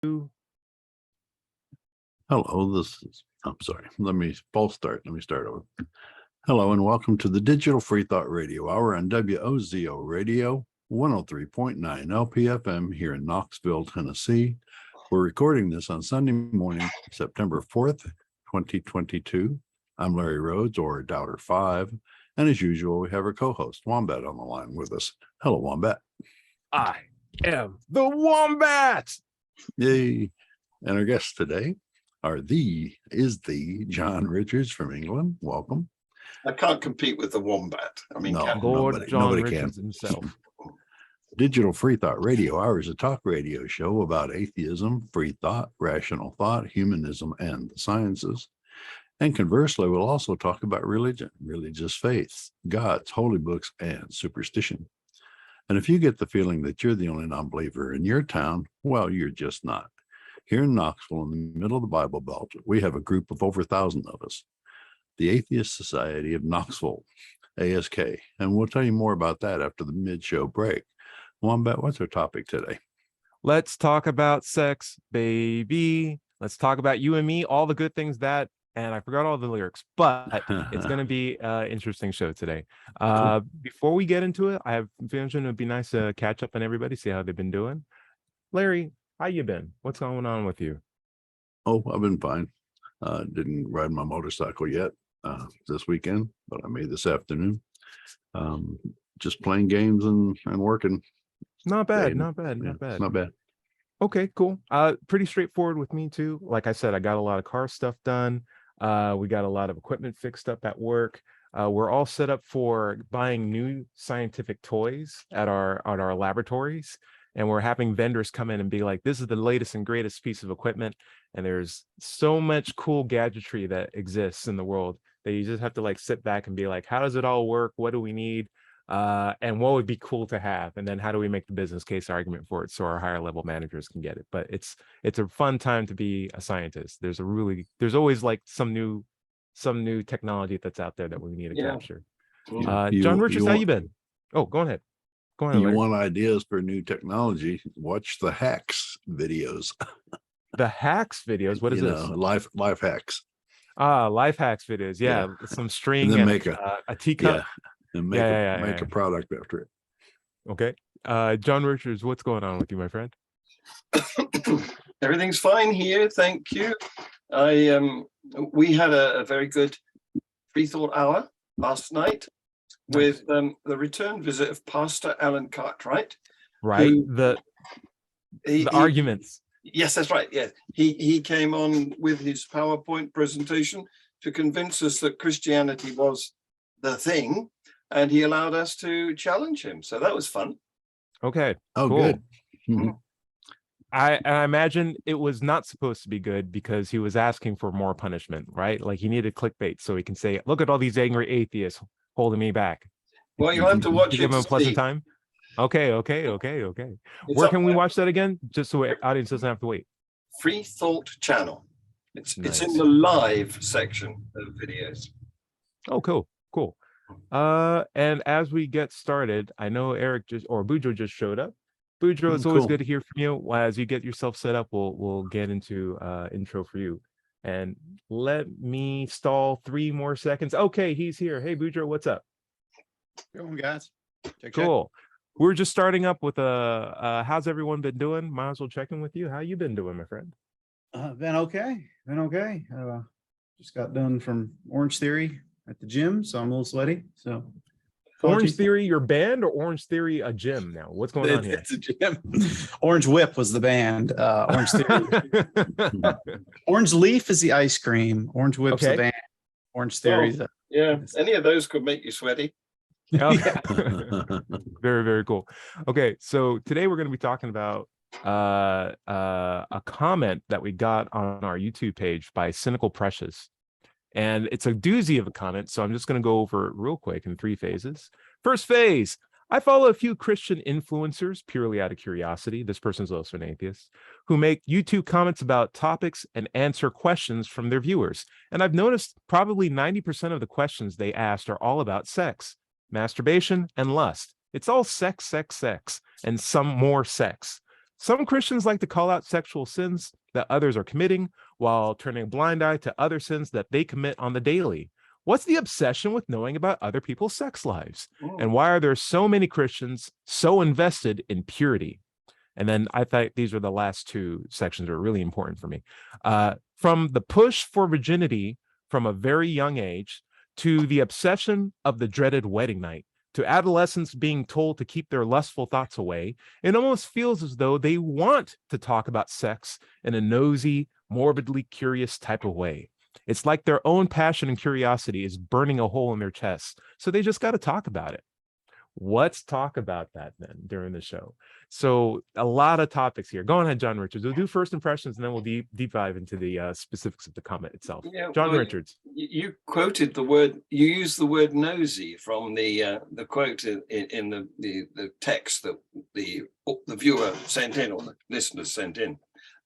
Hello, I'm sorry. False start. Let me start over. Hello, and welcome to the Digital Free Thought Radio Hour on WOZO Radio 103.9 LPFM here in Knoxville, Tennessee. We're recording this on Sunday morning, September 4th, 2022. I'm Larry Rhodes, or Doubter 5. And as usual, we have our co-host, Wombat, on the line with us. Hello, Wombat. I am the Wombat. Yay. And our guest today is the John Richards from England. Welcome. I can't compete with the Wombat. I mean, Lord John Richards himself. Digital Free Thought Radio Hour is a talk radio show about atheism, free thought, rational thought, humanism, and the sciences. And conversely, we'll also talk about religion, religious faiths, gods, holy books, and superstition. And if you get the feeling that you're the only non-believer in your town, well, you're just not. Here in Knoxville, in the middle of the Bible Belt, we have a group of over 1,000 of us, the Atheist Society of Knoxville, ASK. And we'll tell you more about that after the mid-show break. Wombat, what's our topic today? Let's talk about sex, baby. Let's talk about you and me, all the good things that, and I forgot all the lyrics, but it's going to be an interesting show today. Before we get into it, I have mentioned it'd be nice to catch up on everybody, see how they've been doing. Larry, how you been? What's going on with you? Oh, I've been fine. Didn't ride my motorcycle yet this weekend, but I may this afternoon. Just playing games and working. Not bad. Okay, cool. Pretty straightforward with me too. Like I said, I got a lot of car stuff done. We got a lot of equipment fixed up at work. We're all set up for buying new scientific toys at our laboratories. And we're having vendors come in and be like, this is the latest and greatest piece of equipment. And there's so much cool gadgetry that exists in the world that you just have to like sit back and be like, how does it all work? What do we need? And what would be cool to have? And then how do we make the business case argument for it so our higher level managers can get it? But it's a fun time to be a scientist. There's always like some new technology that's out there that we need to capture. John Richards, how you been? Oh, go ahead. You want ideas for new technology? Watch the hacks videos. The hacks videos. What is this? Life hacks. Life hacks videos. Yeah. Some string and make a teacup. Yeah. And make a product after it. Okay. John Richards, what's going on with you, my friend? Everything's fine here, thank you. We had a very good free thought hour last night with the return visit of Pastor Alan Cartwright. Right. The arguments. Yes, that's right. Yes. He came on with his PowerPoint presentation to convince us that Christianity was the thing. And he allowed us to challenge him. So that was fun. Okay. Oh, cool. Good. Mm-hmm. I imagine it was not supposed to be good because he was asking for more punishment, right? Like he needed clickbait so he can say, look at all these angry atheists holding me back. Well, you'll have to watch it. Give him a pleasant time. Okay. Where can we watch that again? Just so the audience doesn't have to wait. Free Thought channel. It's in the live section of videos. Oh, cool. And as we get started, I know Boudreaux just showed up. Boudreaux, it's always good to hear from you. As you get yourself set up, we'll get into intro for you. And let me stall 3 more seconds. Okay, he's here. Hey, Boudreaux, what's up? Going, guys. Cool. We're just starting up with how's everyone been doing? Might as well check in with you. How you been doing, my friend? Been okay. Just got done from Orange Theory at the gym, so I'm a little sweaty. So Orange Theory, your band, or Orange Theory, a gym now? What's going on here? It's a gym. Orange Whip was the band. Orange Theory. Orange Leaf is the ice cream. Orange Whip's the band. Orange Theory. Any of those could make you sweaty. Okay. Very, very cool. Okay, so today we're going to be talking about a comment that we got on our YouTube page by Cynical Precious. And it's a doozy of a comment, so I'm just going to go over it real quick in 3 phases. First phase, I follow a few Christian influencers purely out of curiosity. This person's also an atheist, who make YouTube comments about topics and answer questions from their viewers. And I've noticed probably 90% of the questions they asked are all about sex, masturbation, and lust. It's all sex, and some more sex. Some Christians like to call out sexual sins that others are committing while turning a blind eye to other sins that they commit on the daily. What's the obsession with knowing about other people's sex lives? And why are there so many Christians so invested in purity? And then I thought these were the last two sections that are really important for me. From the push for virginity from a very young age to the obsession of the dreaded wedding night, to adolescents being told to keep their lustful thoughts away, it almost feels as though they want to talk about sex in a nosy, morbidly curious type of way. It's like their own passion and curiosity is burning a hole in their chests, so they just got to talk about it. Let's talk about that then during the show. So a lot of topics here. Go ahead, John Richards. We'll do first impressions and then we'll deep dive into the specifics of the comment itself. Yeah, John well, Richards. You quoted the word. You used the word nosy from the quote in the text that the viewer sent in, or the listeners sent in.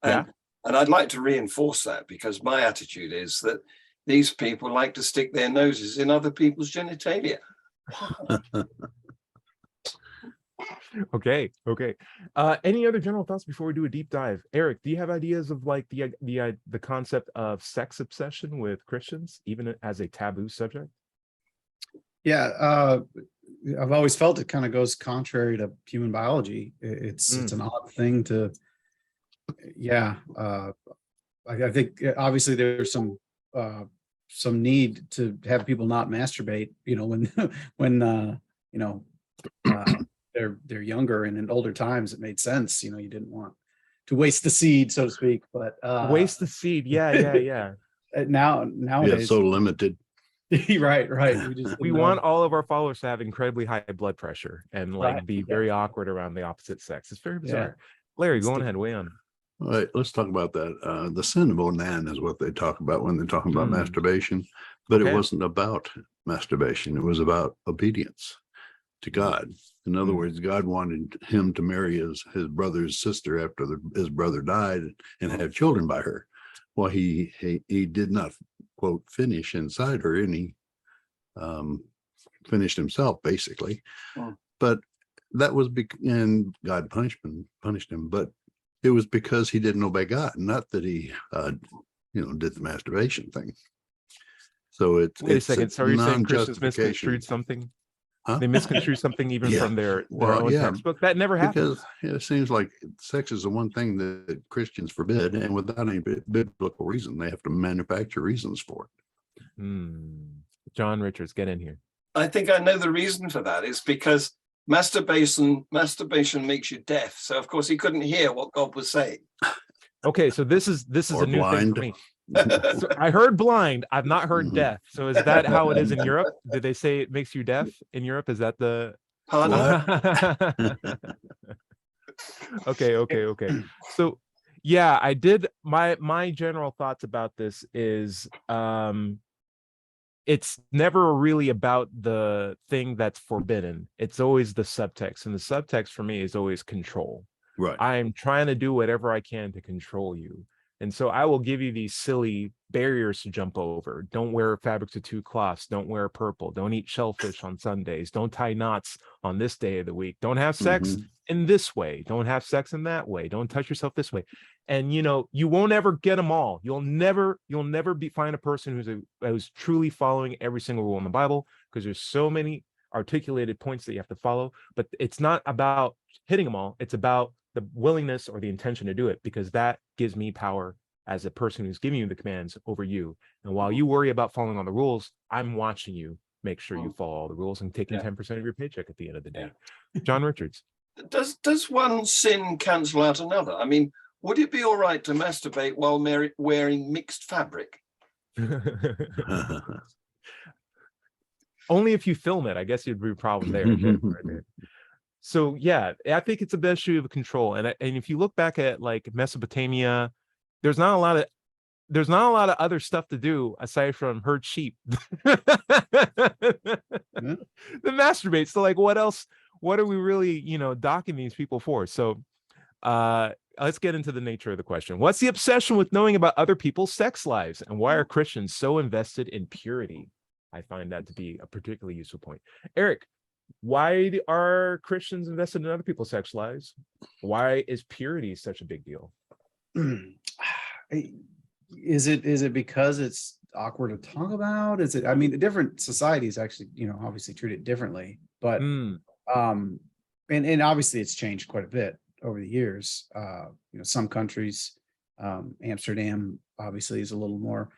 And I'd like to reinforce that, because my attitude is that these people like to stick their noses in other people's genitalia. Okay. Any other general thoughts before we do a deep dive? Eric, do you have ideas of like the concept of sex obsession with Christians, even as a taboo subject? Yeah, I've always felt it kind of goes contrary to human biology. It's an odd thing to. Yeah, I think obviously there's some need to have people not masturbate. You know, when they're younger, and in older times it made sense. You know, you didn't want to waste the seed, so to speak. But waste the seed, yeah. Nowadays, so limited. right. We want all of our followers to have incredibly high blood pressure and like be very awkward around the opposite sex. It's very bizarre. Larry, go ahead, weigh on. All right, let's talk about that. The sin of Onan is what they talk about when they're talking about masturbation, but it wasn't about masturbation. It was about obedience to God. In other words, God wanted him to marry his brother's sister after his brother died and have children by her. Well, he did not, quote, finish inside her, and he finished himself basically. But that was and God punished him, but it was because he didn't obey God, not that he did the masturbation thing. So it's wait a second. So are you saying Christians misconstrued something? Huh? They misconstrue something even from their own textbook? That never happened. Because it seems like sex is the one thing that Christians forbid, and without any biblical reason, they have to manufacture reasons for it. John Richards, get in here. I think I know the reason for that. Is because masturbation makes you deaf. So of course he couldn't hear what God was saying. Okay, so this is a new thing for me. So I heard blind. I've not heard deaf. So is that how it is in Europe? Did they say it makes you deaf in Europe? Is that the Okay. So yeah, I did my general thoughts about this is it's never really about the thing that's forbidden. It's always the subtext. And the subtext for me is always control. Right. I'm trying to do whatever I can to control you. And so I will give you these silly barriers to jump over. Don't wear fabrics of two cloths. Don't wear purple. Don't eat shellfish on Sundays. Don't tie knots on this day of the week. Don't have sex in this way. Don't have sex in that way. Don't touch yourself this way. And you won't ever get them all. You'll never find a person who's truly following every single rule in the Bible, because there's so many articulated points that you have to follow. But it's not about hitting them all. It's about the willingness or the intention to do it, because that gives me power as a person who's giving you the commands over you. And while you worry about following all the rules, I'm watching you make sure you follow all the rules and taking 10% of your paycheck at the end of the day. John Richards. Does one sin cancel out another? I mean, would it be all right to masturbate while wearing mixed fabric? Only if you film it. I guess you'd be a problem there. So yeah, I think it's the issue of control. And if you look back at like Mesopotamia, there's not a lot of other stuff to do aside from herd sheep. The masturbate. So like, what else? What are we really, docking these people for? So let's get into the nature of the question. What's the obsession with knowing about other people's sex lives, and why are Christians so invested in purity? I find that to be a particularly useful point. Eric, Why are Christians invested in other people's sex lives? Why is purity such a big deal? Is it because it's awkward to talk about? Is it, I mean, different societies actually, obviously treat it differently, but Mm, and obviously it's changed quite a bit over the years. Some countries, Amsterdam obviously is a little more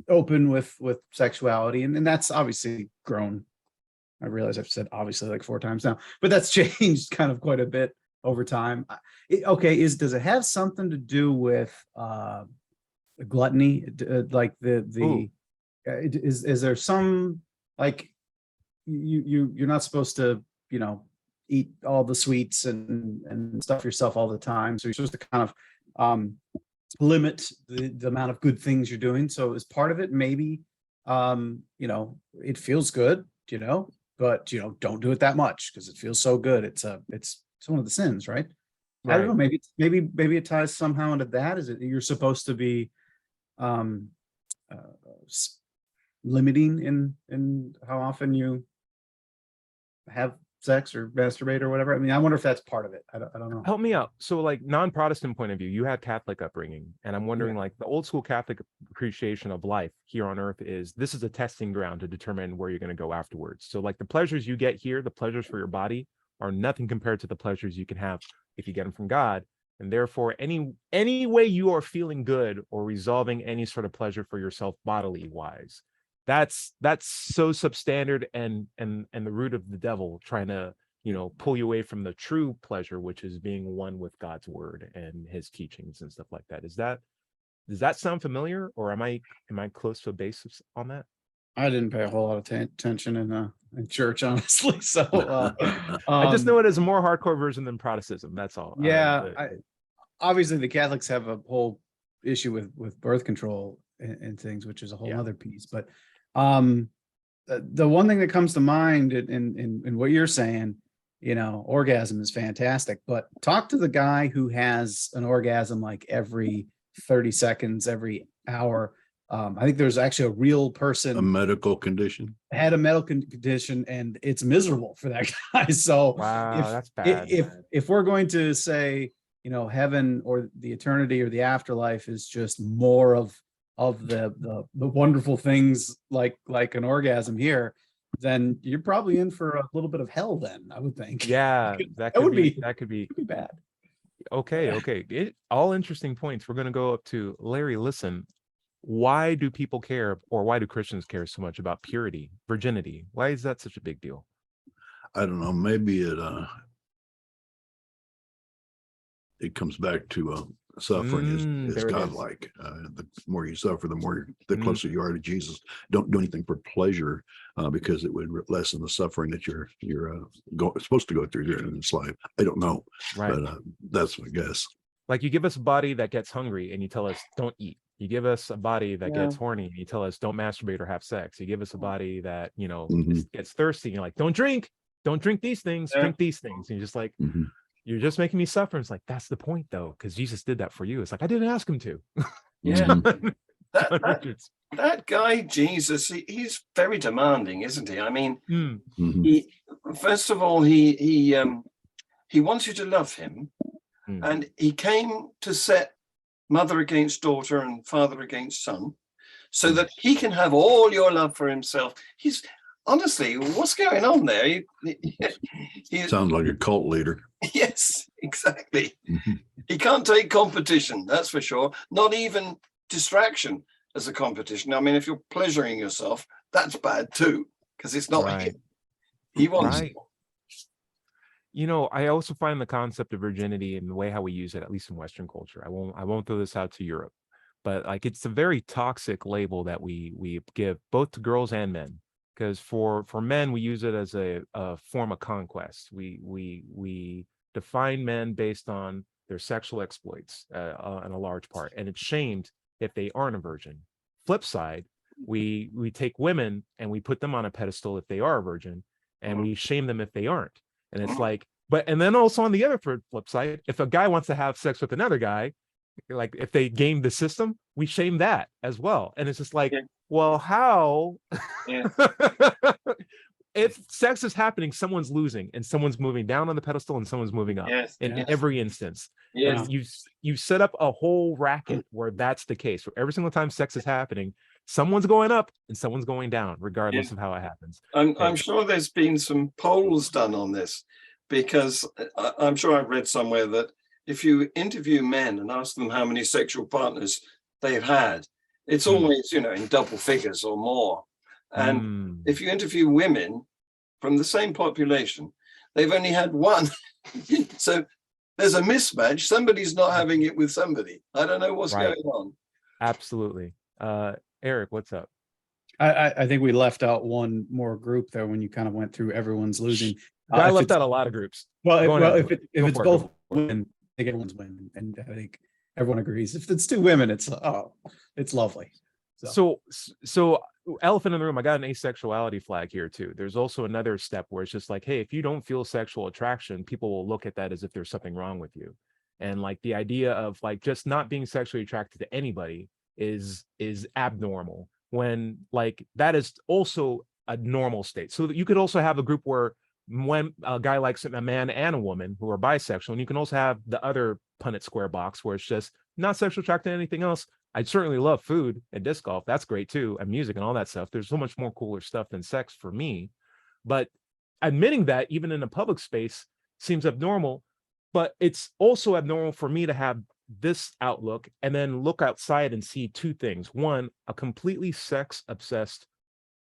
open with sexuality, and that's obviously grown. I realize I've said obviously like 4 times now, but that's changed kind of quite a bit over time. Does it have something to do with gluttony? Like Ooh. is there some, like, you're not supposed to, eat all the sweets and stuff yourself all the time, so you're supposed to kind of limit the amount of good things you're doing. So as part of it, maybe it feels good, but don't do it that much because it feels so good. It's one of the sins, right? I don't know. Right. Maybe it ties somehow into that. Is it you're supposed to be um limiting in how often you have sex or masturbate or whatever? I mean, I wonder if that's part of it. I don't know. Help me out. So, like, non-Protestant point of view, you had Catholic upbringing, and I'm wondering, Yeah. like, the old school Catholic appreciation of life here on earth is this is a testing ground to determine where you're going to go afterwards. So, like, the pleasures you get here, the pleasures for your body, are nothing compared to the pleasures you can have if you get them from God. And therefore, any way you are feeling good or resolving any sort of pleasure for yourself bodily wise, that's so substandard and the root of the devil trying to pull you away from the true pleasure, which is being one with God's word and his teachings and stuff like that. Does that sound familiar, or am I close to a basis on that? I didn't pay a whole lot of attention in church, honestly. So I just know it as a more hardcore version than Protestantism. That's all. yeah, obviously the Catholics have a whole issue with birth control and things, which is a whole Yeah. other piece. But the one thing that comes to mind in what you're saying, orgasm is fantastic, but talk to the guy who has an orgasm like every 30 seconds, every hour. I think there's actually a real person, A medical condition. had a medical condition, and it's miserable for that guy. So Wow, that's bad. if we're going to say, heaven or the eternity or the afterlife is just more of the wonderful things like an orgasm here, then you're probably in for a little bit of hell then, I would think. Yeah, that would could be be bad. okay. All interesting points. We're going to go up to Larry. Listen, why do people care, or why do Christians care so much about purity, virginity? Why is that such a big deal? I don't know. Maybe it comes back to suffering is There it is. godlike. The more you suffer, the closer you are to Jesus. Don't do anything for pleasure, because it would lessen the suffering that you're supposed to go through here in this life. I don't know, Right. but that's my guess. Like, you give us a body that gets hungry and you tell us don't eat. You give us a body that gets horny and you tell us don't masturbate or have sex. You give us a body that, Mhm. gets thirsty and you're like, don't drink these things, Yeah. drink these things. And you're just like, Mhm. you're just making me suffer. It's like, that's the point though, because Jesus did that for you. It's like, I didn't ask him to. Yeah. Mhm. That guy, Jesus, he's very demanding, isn't he? I mean, Mm, Mhm. first of all, he wants you to love him, Mm. and he came to set mother against daughter and father against son, so that he can have all your love for himself. He's honestly, what's going on there? He Sounds like a cult leader. yes, exactly. Mhm. He can't take competition, that's for sure. Not even distraction as a competition. I mean, if you're pleasuring yourself, that's bad too, because it's not Right. him. He wants Right. I also find the concept of virginity and the way how we use it, at least in Western culture. I won't throw this out to Europe, but like, it's a very toxic label that we give both to girls and men. Because for men, we use it as a form of conquest. We define men based on their sexual exploits in a large part, and it's shamed if they aren't a virgin. Flip side, we take women and we put them on a pedestal if they are a virgin, and we shame them if they aren't. And it's like, and then also on the other flip side, if a guy wants to have sex with another guy, like if they game the system, we shame that as well. And it's just like, Yeah. well, how? Yeah. if sex is happening, someone's losing and someone's moving down on the pedestal and someone's moving up Yes, in yes. every instance. Yes. And you set up a whole racket where that's the case. Where every single time sex is happening, someone's going up and someone's going down, regardless of how it happens. I'm sure there's been some polls done on this, because I'm sure I've read somewhere that if you interview men and ask them how many sexual partners they've had, it's always, you know, in double figures or more. And if you interview women from the same population, they've only had one. So there's a mismatch. Somebody's not having it with somebody. I don't know what's going on. Absolutely. Eric, what's up? I think we left out one more group there when you kind of went through everyone's losing. I left out a lot of groups. If it's both women, I think everyone's winning, and I think everyone agrees. If it's two women, it's lovely. So elephant in the room, I got an asexuality flag here too. There's also another step where it's just like, hey, if you don't feel sexual attraction, people will look at that as if there's something wrong with you. And like the idea of like just not being sexually attracted to anybody is abnormal, when like that is also a normal state. So you could also have a group where when a guy likes a man and a woman who are bisexual, and you can also have the other Punnett square box where it's just not sexually attracted to anything else. I certainly love food and disc golf. That's great too. And music and all that stuff. There's so much more cooler stuff than sex for me. But admitting that even in a public space seems abnormal, but it's also abnormal for me to have this outlook and then look outside and see two things. One, a completely sex obsessed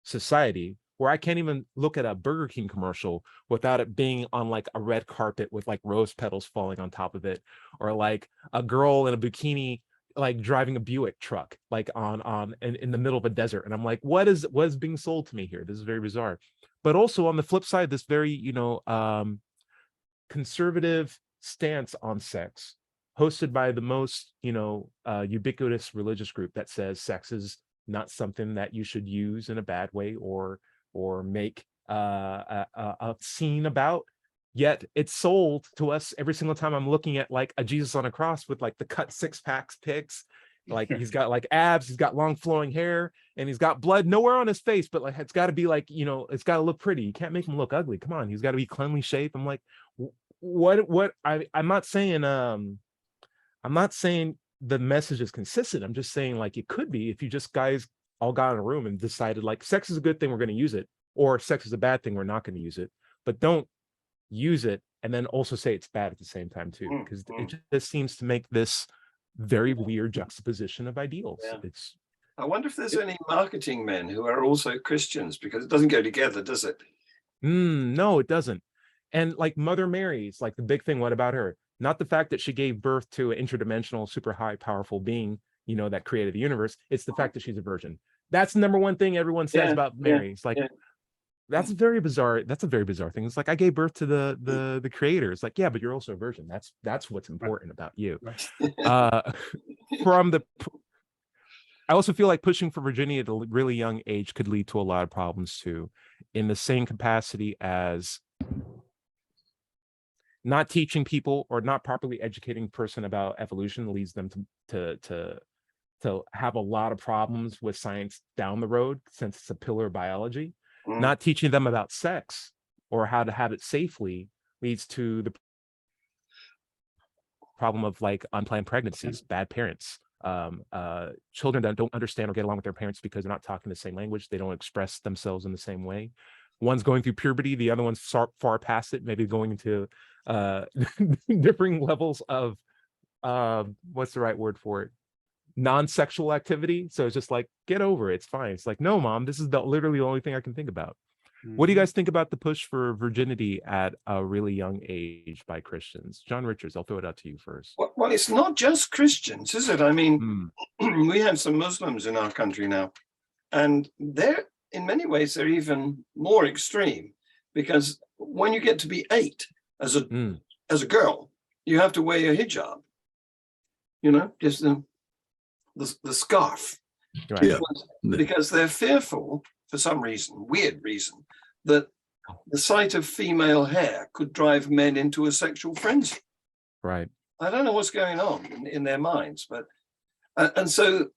society where I can't even look at a Burger King commercial without it being on like a red carpet with like rose petals falling on top of it, or like a girl in a bikini like driving a Buick truck like in the middle of a desert. And I'm like, what is being sold to me here? This is very bizarre. But also on the flip side, this very conservative stance on sex hosted by the most ubiquitous religious group that says sex is not something that you should use in a bad way or make a scene about. Yet it's sold to us every single time I'm looking at like a Jesus on a cross with like the cut 6-packs pics. Like he's got like abs, he's got long flowing hair, and he's got blood nowhere on his face, but like it's got to be like, it's got to look pretty. You can't make him look ugly. Come on, he's got to be cleanly shaved. I'm like, I'm not saying the message is consistent. I'm just saying like it could be if you just guys all got in a room and decided like sex is a good thing, we're going to use it, or sex is a bad thing, we're not going to use it. But don't use it and then also say it's bad at the same time too, because it just seems to make this very weird juxtaposition of ideals. I wonder if there's any marketing men who are also Christians, because it doesn't go together, does it? No, it doesn't. And like Mother Mary's like the big thing. What about her? Not the fact that she gave birth to an interdimensional, super high, powerful being, that created the universe. It's the fact that she's a virgin. That's the number one thing everyone says about Mary. It's like, that's a very bizarre thing. It's like, I gave birth to the creator. It's like, yeah, but you're also a virgin. That's what's important about you. I also feel like pushing for virginity at a really young age could lead to a lot of problems too, in the same capacity as not teaching people or not properly educating a person about evolution leads them to have a lot of problems with science down the road, since it's a pillar of biology. Not teaching them about sex or how to have it safely leads to the problem of like unplanned pregnancies, bad parents, children that don't understand or get along with their parents because they're not talking the same language. They don't express themselves in the same way. One's going through puberty, the other one's far past it, maybe going into differing levels of what's the right word for it? Non-sexual activity. So it's just like, get over it, it's fine. It's like, no, mom, this is literally the only thing I can think about. What do you guys think about the push for virginity at a really young age by Christians? John Richards, I'll throw it out to you first. Well, it's not just Christians, is it? I mean, we have some Muslims in our country now, and in many ways they're even more extreme, because when you get to be 8 as a girl, you have to wear your hijab, just the scarf, because they're fearful for some reason, weird reason, that the sight of female hair could drive men into a sexual frenzy. Right. I don't know what's going on in their minds, but and so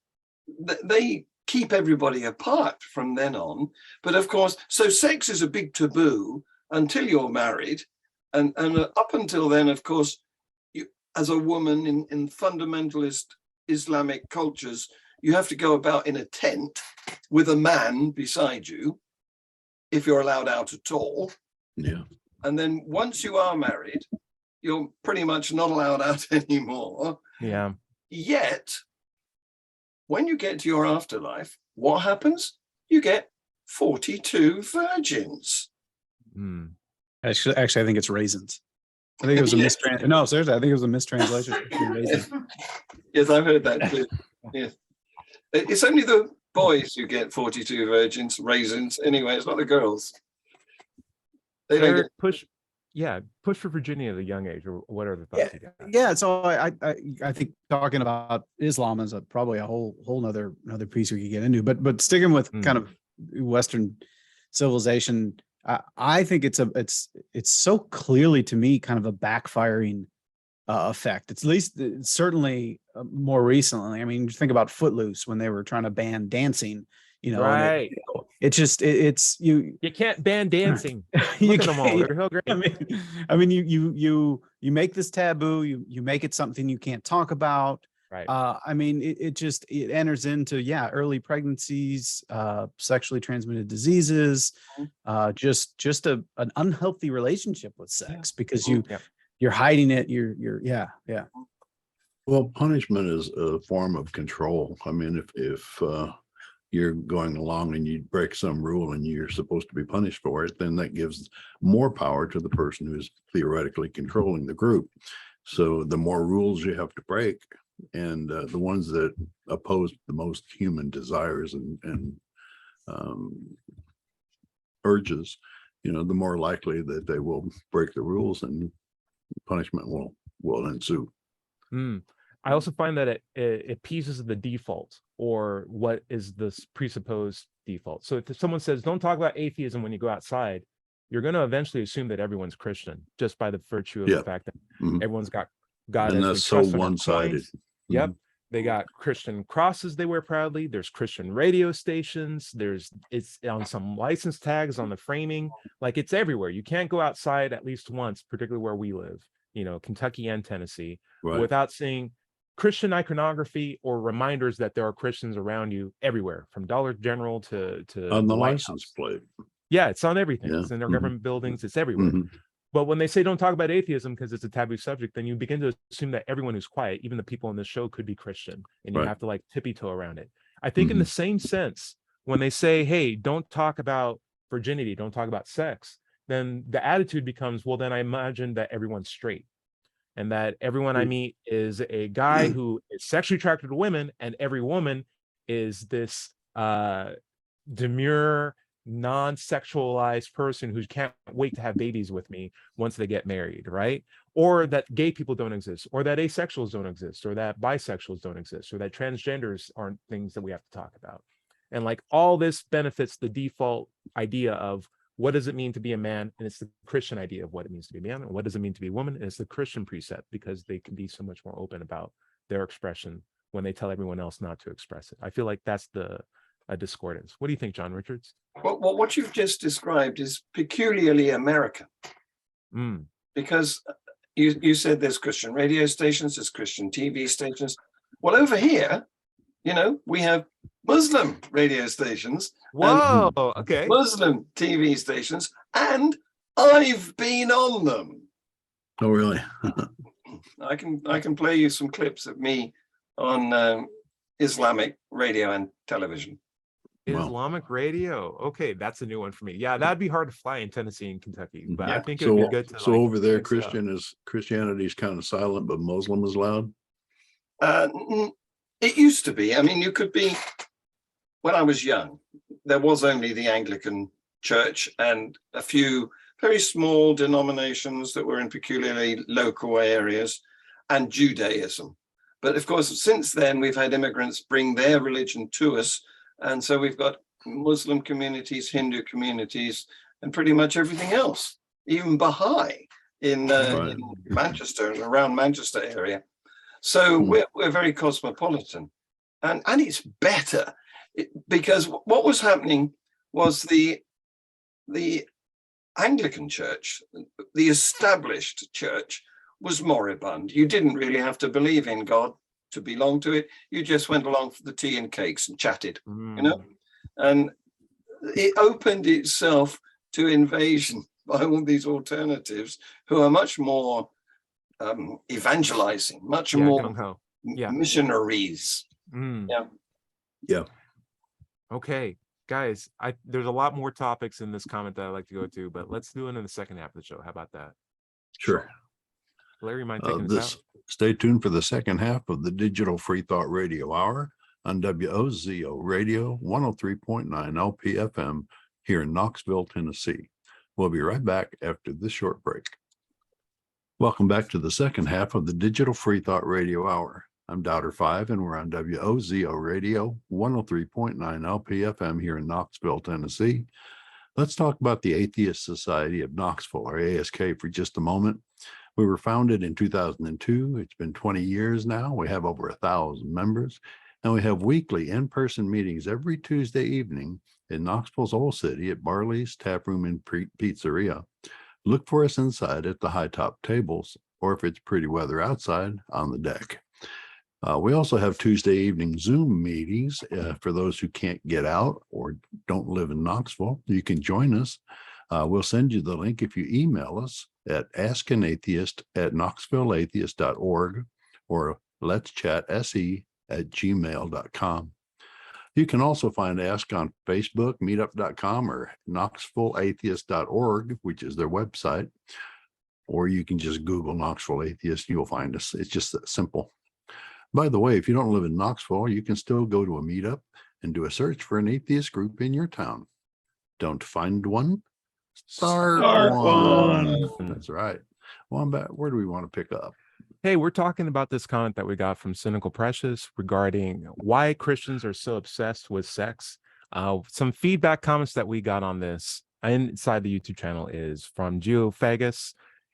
they keep everybody apart from then on. But of course, so sex is a big taboo until you're married. And up until then, of course, you, as a woman in fundamentalist Islamic cultures, you have to go about in a tent with a man beside you, if you're allowed out at all. Yeah. And then once you are married, you're pretty much not allowed out anymore. Yeah. Yet, when you get to your afterlife, what happens? You get 42 virgins. Mm. Actually, I think it's raisins. I think it was a mistranslation. No, seriously, I think it was a mistranslation. Raisins. Yes, I've heard that too. Yes. It's only the boys who get 42 virgins, raisins. Anyway, it's not the girls. They don't Eric, get. push for virginity at a young age, or what are the thoughts you got? Yeah, so I think talking about Islam is probably a whole another piece we could get into, but sticking with kind of Western civilization, I think it's so clearly to me kind of a backfiring effect. It's at least certainly more recently. I mean, just think about Footloose when they were trying to ban dancing. You know, Right. it's you can't ban dancing. you Look at them all. can't- They're so great. I mean, you make this taboo. You make it something you can't talk about. Right. I mean, it enters into early pregnancies, sexually transmitted diseases, just an unhealthy relationship with sex because you're hiding it. You're Well, punishment is a form of control. I mean, if you're going along and you break some rule and you're supposed to be punished for it, then that gives more power to the person who's theoretically controlling the group. So the more rules you have to break, and the ones that oppose the most human desires and urges, the more likely that they will break the rules and punishment will ensue. I also find that it appeases the default, or what is this presupposed default. So if someone says, don't talk about atheism when you go outside, you're going to eventually assume that everyone's Christian just by the virtue of the fact that everyone's got God. And as that's so one-sided. Yep. They got Christian crosses they wear proudly. There's Christian radio stations. It's on some license tags on the framing. Like, it's everywhere. You can't go outside at least once, particularly where we live, Kentucky and Tennessee, without seeing Christian iconography or reminders that there are Christians around you everywhere, from Dollar General to On the White license House. plate. Yeah, it's on everything. Yeah. It's in our government buildings. It's everywhere. But when they say don't talk about atheism because it's a taboo subject, then you begin to assume that everyone who's quiet, even the people on this show, could be Christian, and you have to like tippy-toe around it. I think in the same sense, when they say, hey, don't talk about virginity, don't talk about sex, then the attitude becomes, well, then I imagine that everyone's straight, and that everyone I meet is a guy who is sexually attracted to women, and every woman is this demure, non-sexualized person who can't wait to have babies with me once they get married, right? Or that gay people don't exist, or that asexuals don't exist, or that bisexuals don't exist, or that transgenders aren't things that we have to talk about. And like, all this benefits the default idea of what does it mean to be a man, and it's the Christian idea of what it means to be a man, and what does it mean to be a woman, and it's the Christian precept, because they can be so much more open about their expression when they tell everyone else not to express it. I feel like that's a discordance. What do you think, John Richards? Well, what you've just described is peculiarly American, because you said there's Christian radio stations, there's Christian TV stations. Well, over here, we have Muslim radio stations. Whoa, okay. Muslim TV stations, and I've been on them. Oh, really? I can play you some clips of me on Islamic radio and television. Islamic radio. Okay, that's a new one for me. Yeah, that'd be hard to fly in Tennessee and Kentucky, but I think it'd be good to. So over there, Christianity is kind of silent, but Muslim is loud. It used to be. I mean, you could be. When I was young, there was only the Anglican Church and a few very small denominations that were in peculiarly local areas, and Judaism. But of course, since then, we've had immigrants bring their religion to us. And so we've got Muslim communities, Hindu communities, and pretty much everything else, even Baha'i in Manchester and around Manchester area. So we're very cosmopolitan. And it's better. because what was happening was the Anglican Church, the established church, was moribund. You didn't really have to believe in God to belong to it. You just went along for the tea and cakes and chatted, you know, and it opened itself to invasion by all these alternatives who are much more evangelizing, much more missionaries. Yeah. Okay, guys, there's a lot more topics in this comment that I'd like to go to, but let's do it in the second half of the show. How about that? Sure. Larry, mind taking this out? Stay tuned for the second half of the Digital Free Thought Radio Hour on WOZO Radio 103.9 LPFM here in Knoxville, Tennessee. We'll be right back after this short break. Welcome back to the second half of the Digital Free Thought Radio Hour. I'm Doubter 5, and we're on WOZO Radio 103.9 LPFM here in Knoxville, Tennessee. Let's talk about the Atheist Society of Knoxville, or ASK, for just a moment. We were founded in 2002. It's been 20 years now. We have over 1,000 members, and we have weekly in-person meetings every Tuesday evening in Knoxville's Old City at Barley's Tap Room and Pizzeria. Look for us inside at the high top tables, or if it's pretty weather outside, on the deck. We also have Tuesday evening Zoom meetings for those who can't get out or don't live in Knoxville. You can join us. We'll send you the link if you email us at askanatheist@knoxvilleatheist.org or let'schatsE@gmail.com. You can also find Ask on Facebook, meetup.com, or knoxvilleatheist.org, which is their website. Or you can just Google Knoxville Atheist. You'll find us. It's just that simple. By the way, if you don't live in Knoxville, you can still go to a meetup and do a search for an atheist group in your town. Don't find one? Start one. That's right. Wombat, where do we want to pick up? Hey, we're talking about this comment that we got from Cynical Precious regarding why Christians are so obsessed with sex. Some feedback comments that we got on this inside the YouTube channel is from Geophagus.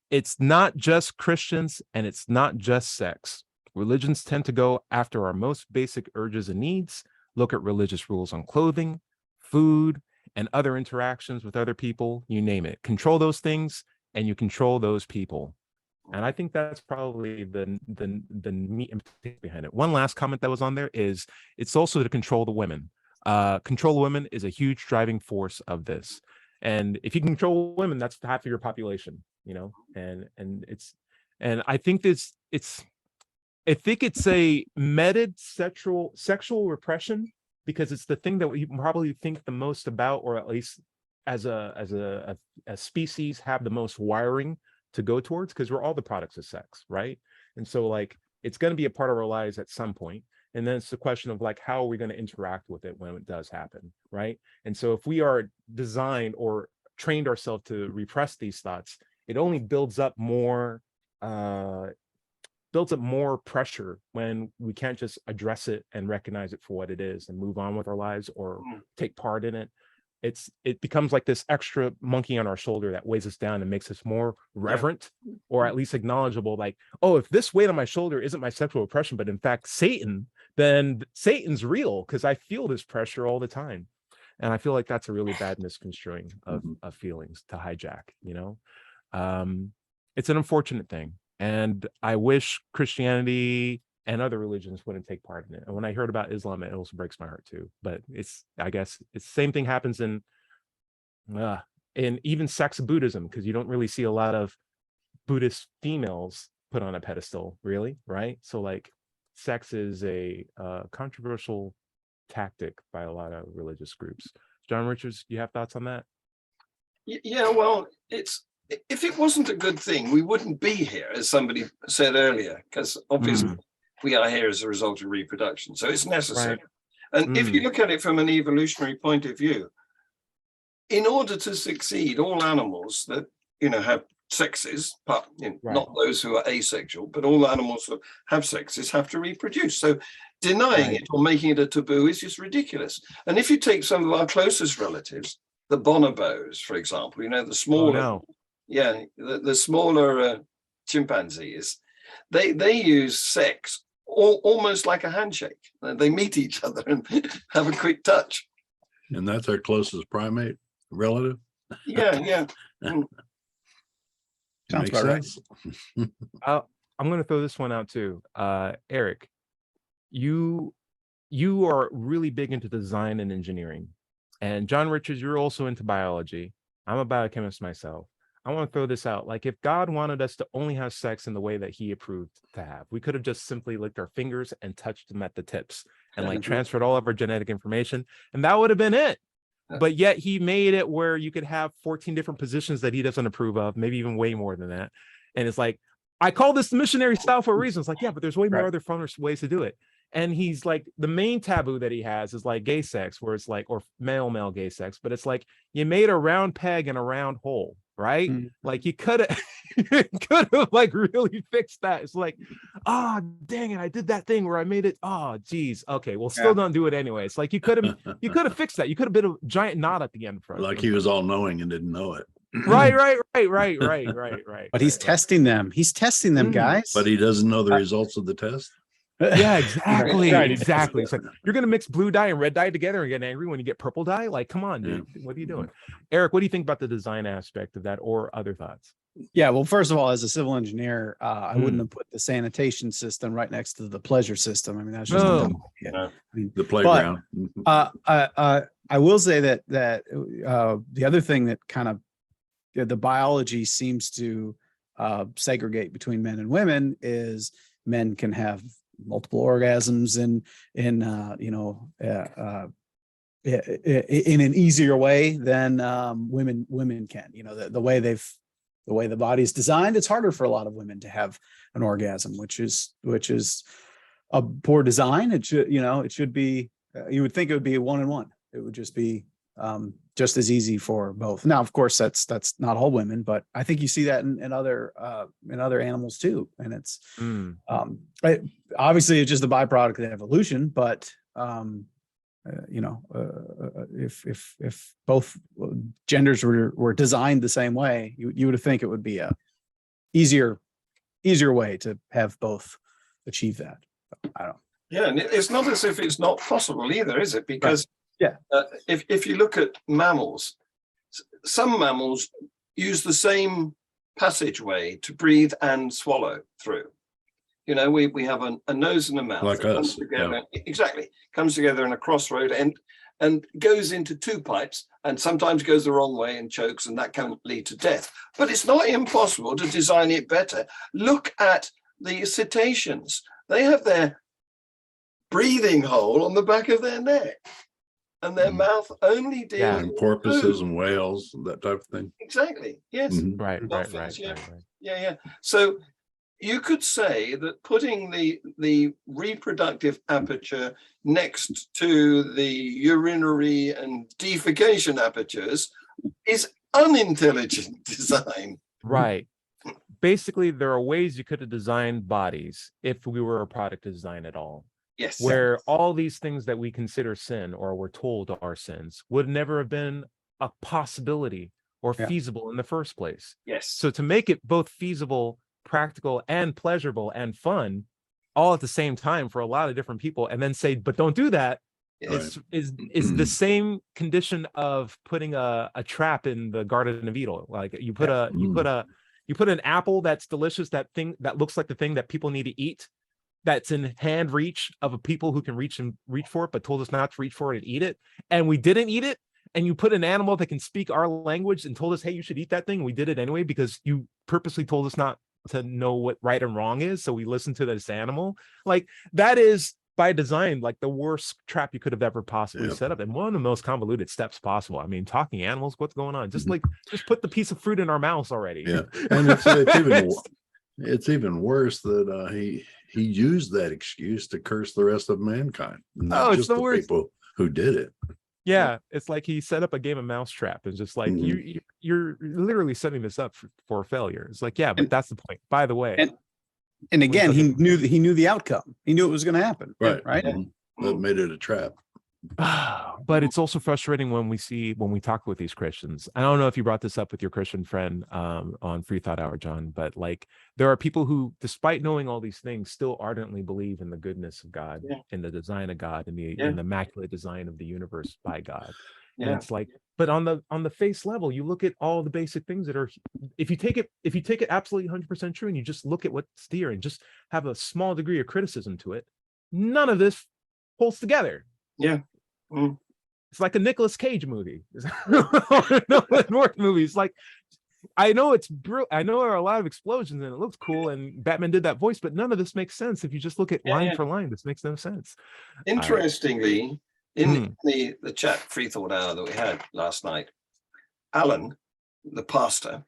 It's not just Christians and it's not just sex. Religions tend to go after our most basic urges and needs. Look at religious rules on clothing, food, and other interactions with other people, you name it. Control those things and you control those people. And I think that's probably the meat and potatoes behind it. One last comment that was on there is it's also to control the women. Control the women is a huge driving force of this. And if you control women, that's half of your population, you know, and I think I think it's a meted sexual repression, because it's the thing that we probably think the most about, or at least as a species have the most wiring to go towards, because we're all the products of sex, right? And so like it's going to be a part of our lives at some point, and then it's the question of like how are we going to interact with it when it does happen, right? And so if we are designed or trained ourselves to repress these thoughts, it only builds up more pressure when we can't just address it and recognize it for what it is and move on with our lives or take part in it. It becomes like this extra monkey on our shoulder that weighs us down and makes us more reverent, or at least acknowledgeable. Like, oh, if this weight on my shoulder isn't my sexual oppression, but in fact Satan, then Satan's real, because I feel this pressure all the time. And I feel like that's a really bad misconstruing of feelings to hijack, you know. It's an unfortunate thing. And I wish Christianity and other religions wouldn't take part in it. And when I heard about Islam, it also breaks my heart too. But I guess it's the same thing happens in even sex Buddhism, because you don't really see a lot of Buddhist females put on a pedestal, really, right? So like sex is a controversial tactic by a lot of religious groups. John Richards, you have thoughts on that? Yeah, well, if it wasn't a good thing, we wouldn't be here, as somebody said earlier, because obviously we are here as a result of reproduction. So it's necessary. Right. And if you look at it from an evolutionary point of view, in order to succeed, all animals that, you know, have sexes, but not those who are asexual, but all animals that have sexes have to reproduce. So denying it or making it a taboo is just ridiculous. And if you take some of our closest relatives, the bonobos, for example, you know, the smaller, the smaller chimpanzees, they use sex almost like a handshake. They meet each other and have a quick touch. And that's our closest primate relative. Yeah. Sounds Makes about right. sense. I'm going to throw this one out too. Eric, you are really big into design and engineering. And John Richards, you're also into biology. I'm a biochemist myself. I want to throw this out. Like, if God wanted us to only have sex in the way that he approved to have, we could have just simply licked our fingers and touched them at the tips and like transferred all of our genetic information, and that would have been it. But yet he made it where you could have 14 different positions that he doesn't approve of, maybe even way more than that. And it's like, I call this the missionary style for a reason. It's like, yeah, but there's way more other fun ways to do it. And he's like, the main taboo that he has is like gay sex, where it's like, or male gay sex, but it's like, you made a round peg in a round hole, right? Like, you could have like really fixed that. It's like, dang it, I did that thing where I made it. Oh, geez. Okay, well, still don't do it anyway. It's like, you could have fixed that. You could have been a giant knot at the end for Like he was all knowing and didn't know it. Right. But he's testing them. He's testing them, guys. But he doesn't know the results of the test. Yeah, exactly. Right. Exactly. It's like, you're gonna mix blue dye and red dye together and get angry when you get purple dye. Like, come on, dude. What are you doing? Eric, what do you think about the design aspect of that, or other thoughts? Yeah, well, first of all, as a civil engineer, I wouldn't have put the sanitation system right next to the pleasure system. I mean, that's just a dumb idea. I mean, The playground. I will say that the other thing that kind of the biology seems to segregate between men and women is men can have multiple orgasms in an easier way than women can. You know, the way the body's designed, it's harder for a lot of women to have an orgasm, which is a poor design. It should be, you would think it would be a 1-on-1. It would just be just as easy for both. Now, of course, that's not all women, but I think you see that in other animals too. And it's obviously it's just a byproduct of evolution, but if both genders were designed the same way, you would think it would be a easier way to have both achieve that. I don't know. Yeah, and it's not as if it's not possible either, is it? Because if you look at mammals, some mammals use the same passageway to breathe and swallow through. You know, we have a nose and a mouth. Like us. Exactly. Comes together in a crossroad and goes into two pipes, and sometimes goes the wrong way and chokes, and that can lead to death. But it's not impossible to design it better. Look at the cetaceans. They have their breathing hole on the back of their neck, and their mouth only deals and porpoises and whales, that type of thing. Exactly. Yes. Right. Yeah. So you could say that putting the reproductive aperture next to the urinary and defecation apertures is unintelligent design. Right. Basically, there are ways you could have designed bodies if we were a product design at all. Yes. Where all these things that we consider sin or we're told are sins would never have been a possibility or feasible in the first place. Yes. So to make it both feasible, practical, and pleasurable and fun all at the same time for a lot of different people, and then say, but don't do that, is the same condition of putting a trap in the Garden of Eden. Like you put an apple that's delicious, that thing that looks like the thing that people need to eat, that's in hand reach of a people who can reach for it, but told us not to reach for it and eat it, and we didn't eat it. And you put an animal that can speak our language and told us, hey, you should eat that thing. We did it anyway because you purposely told us not to know what right and wrong is. So we listened to this animal. Like, that is by design, like the worst trap you could have ever possibly set up. And one of the most convoluted steps possible. I mean, talking animals, what's going on? Just put the piece of fruit in our mouths already. Yeah. And it's even worse that he used that excuse to curse the rest of mankind. Not just the people who did it. Yeah, it's like he set up a game of mousetrap. It's just like you're literally setting this up for failure. It's like, yeah, but that's the point. By the way, and again, he knew the outcome. He knew it was going to happen. Right. That made it a trap. But it's also frustrating when we talk with these Christians. I don't know if you brought this up with your Christian friend on Free Thought Hour, John, but like there are people who, despite knowing all these things, still ardently believe in the goodness of God, Yeah. in the design of God, in the Yeah. immaculate design of the universe by God. And Yeah. it's like, but on the face level, you look at all the basic things that are, if you take it absolutely 100% true, and you just look at what's there and just have a small degree of criticism to it, none of this holds together. Yeah. Mm. It's like a Nicolas Cage movie. Or Nolan North movie. It's like, I know I know there are a lot of explosions and it looks cool, and Batman did that voice, but none of this makes sense if you just look at Yeah, line yeah. for line. This makes no sense. Interestingly, in the chat Free Thought Hour that we had last night, Alan, the pastor,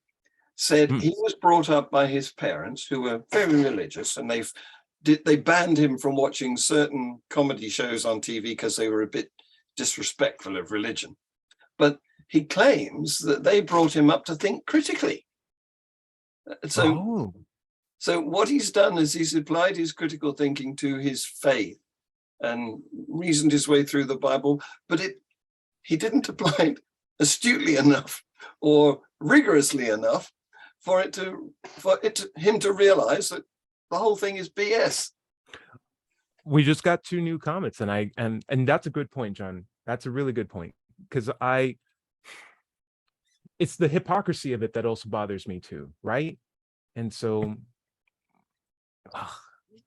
said he was brought up by his parents who were very religious, and they banned him from watching certain comedy shows on TV because they were a bit disrespectful of religion. But he claims that they brought him up to think critically. So what he's done is he's applied his critical thinking to his faith and reasoned his way through the Bible, but he didn't apply it astutely enough or rigorously enough for him to realize that the whole thing is BS. We just got 2 new comments, and that's a good point, John. That's a really good point, because it's the hypocrisy of it that also bothers me too, right? And so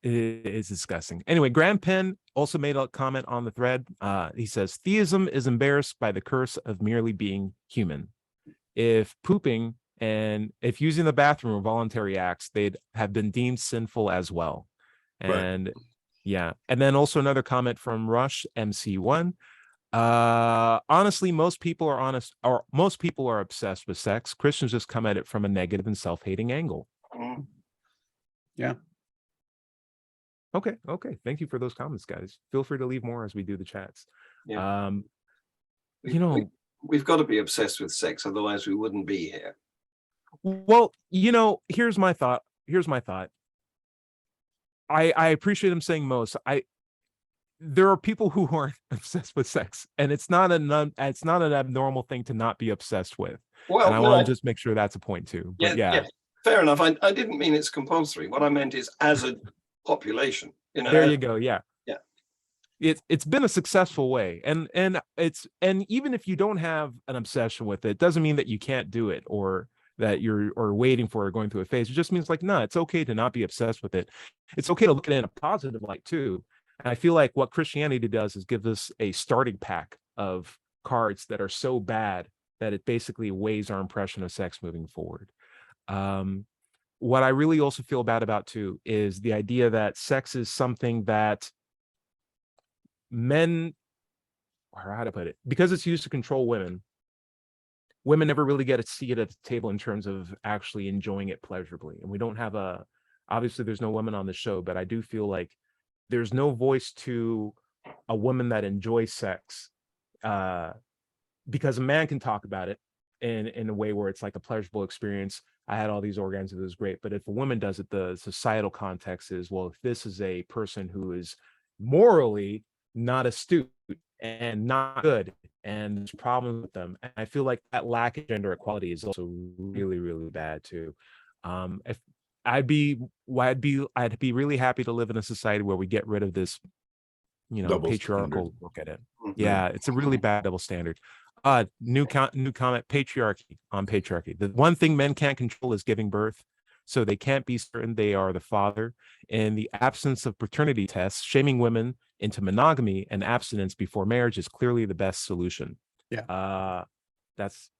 it is disgusting. Anyway, Graham Penn also made a comment on the thread. He says, theism is embarrassed by the curse of merely being human. If pooping and if using the bathroom were voluntary acts, they'd have been deemed sinful as well. And right. Yeah. And then also another comment from Rush MC1. Honestly, most people are obsessed with sex. Christians just come at it from a negative and self-hating angle. Yeah. Okay. Thank you for those comments, guys. Feel free to leave more as we do the chats. Yeah. We've got to be obsessed with sex, otherwise we wouldn't be here. Well, here's my thought. I appreciate him saying most. There are people who aren't obsessed with sex, and it's not an abnormal thing to not be obsessed with. Well, and I want to just make sure that's a point too. But yeah. Fair enough. I didn't mean it's compulsory. What I meant is as a population. There you go. Yeah. It's been a successful way, and even if you don't have an obsession with it, doesn't mean that you can't do it or that you're waiting for or going through a phase. It just means like, no, it's okay to not be obsessed with it. It's okay to look at it in a positive light too. And I feel like what Christianity does is give us a starting pack of cards that are so bad that it basically weighs our impression of sex moving forward. What I really also feel bad about too is the idea that sex is something that men, or how to put it, because it's used to control women never really get a seat at the table in terms of actually enjoying it pleasurably. And we don't have obviously there's no women on the show, but I do feel like there's no voice to a woman that enjoys sex, because a man can talk about it in a way where it's like a pleasurable experience. I had all these orgasms, it was great. But if a woman does it, the societal context is, well, if this is a person who is morally not astute and not good, and there's problems with them. And I feel like that lack of gender equality is also really, really bad too. If I'd be really happy to live in a society where we get rid of this, double patriarchal standard. look at it. Mhm. Yeah, it's a really bad double standard. New comment, patriarchy on patriarchy. The one thing men can't control is giving birth, so they can't be certain they are the father. In the absence of paternity tests, shaming women into monogamy and abstinence before marriage is clearly the best solution. Yeah. That's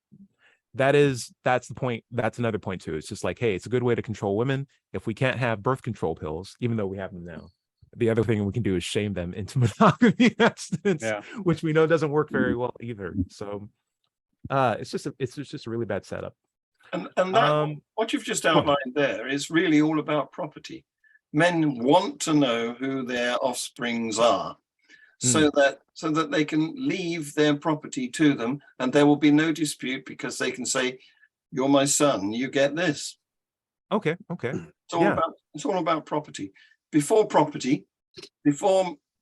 the point. That's another point too. It's just like, hey, it's a good way to control women. If we can't have birth control pills, even though we have them now, the other thing we can do is shame them into monogamy and abstinence, which we know doesn't work very well either. So it's just a really bad setup. And that, what you've just outlined there is really all about property. Men want to know who their offsprings are, so that they can leave their property to them, and there will be no dispute because they can say, "You're my son, you get this." Okay. It's all about property. Before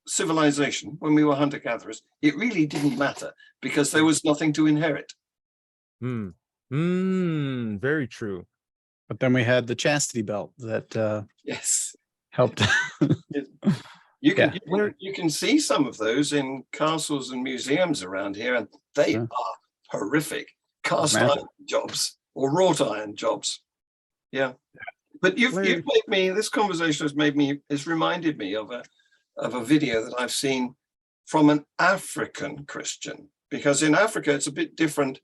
civilization, when we were hunter-gatherers, it really didn't matter because there was nothing to inherit. Very true. But then we had the chastity belt that Yes. helped. You can, Yeah. you can see some of those in castles and museums around here, and they Yeah. are horrific cast Massive. iron jobs or wrought iron jobs. Yeah. But you've made me, this conversation has reminded me of a video that I've seen from an African Christian, because in Africa it's a bit different.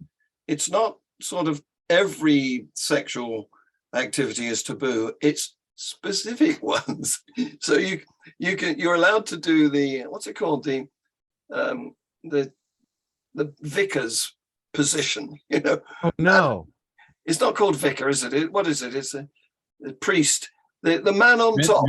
It's not sort of every sexual activity is taboo. It's specific ones. So you're allowed to do the, what's it called, the vicar's position, you know. Oh no, it's not called vicar, is it? What is it? It's a priest, the man on top.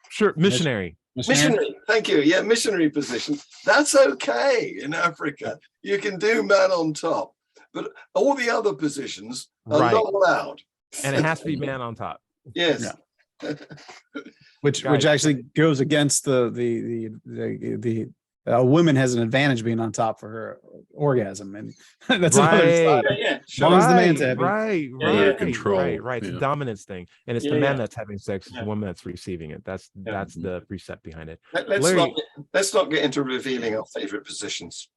Sure, missionary. Missionary, thank you. Yeah, missionary position. That's okay in Africa. You can do man on top, but all the other positions are Right. not allowed. And it has to be man on top. Yes. Yeah. Which actually goes against the a woman has an advantage being on top for her orgasm, and that's another side. Yeah, As long as the man's heavy. Right. Control, It's a yeah. dominance thing, and it's Yeah, the man yeah. that's having sex, it's Yeah. the woman that's receiving it. That's the precept behind it. Let's not get into revealing our favorite positions.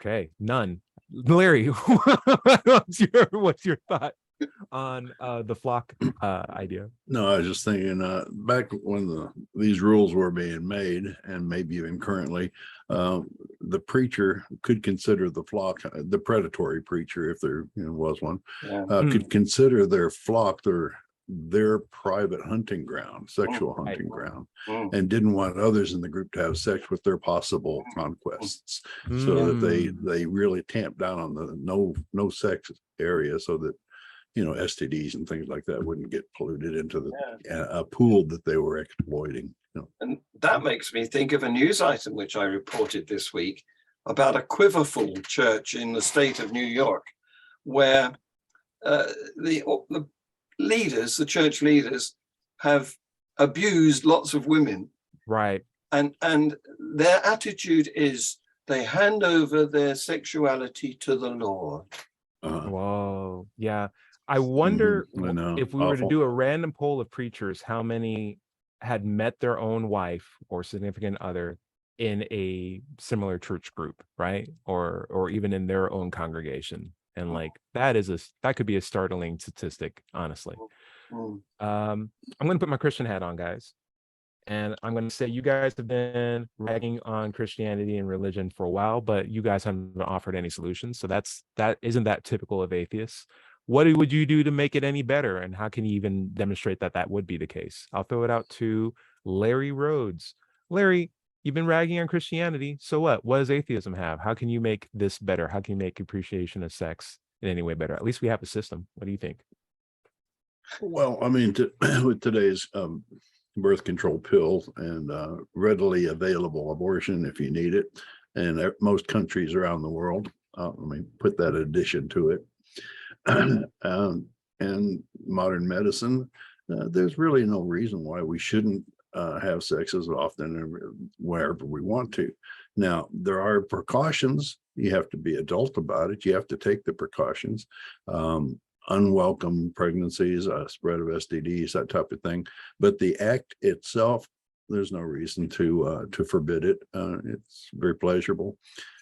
Okay, none. Larry, what's your thought on the flock idea? No, I was just thinking back when these rules were being made, and maybe even currently, the preacher could consider the flock, the predatory preacher, if there was one, could consider their flock their private hunting ground, sexual hunting ground, and didn't want others in the group to have sex with their possible conquests, so that they really tamped down on the no sex area, so that STDs and things like that wouldn't get polluted into a pool that they were exploiting. And that makes me think of a news item which I reported this week about a quiverful church in the state of New York, where the leaders, the church leaders, have abused lots of women. Right. And their attitude is they hand over their sexuality to the Lord. Whoa. Yeah. I wonder if we were to do a random poll of preachers, how many had met their own wife or significant other in a similar church group, right? Or even in their own congregation. And like that could be a startling statistic, honestly. I'm going to put my Christian hat on, guys. And I'm going to say you guys have been ragging on Christianity and religion for a while, but you guys haven't offered any solutions. So isn't that typical of atheists? What would you do to make it any better? And how can you even demonstrate that would be the case? I'll throw it out to Larry Rhodes. Larry, you've been ragging on Christianity. So what? What does atheism have? How can you make this better? How can you make appreciation of sex in any way better? At least we have a system. What do you think? Well, I mean, with today's birth control pills and readily available abortion if you need it, and most countries around the world, let me put that addition to it, and modern medicine, there's really no reason why we shouldn't have sex as often and wherever we want to. Now, there are precautions. You have to be adult about it. You have to take the precautions. Unwelcome pregnancies, spread of STDs, that type of thing. But the act itself, there's no reason to forbid it. It's very pleasurable.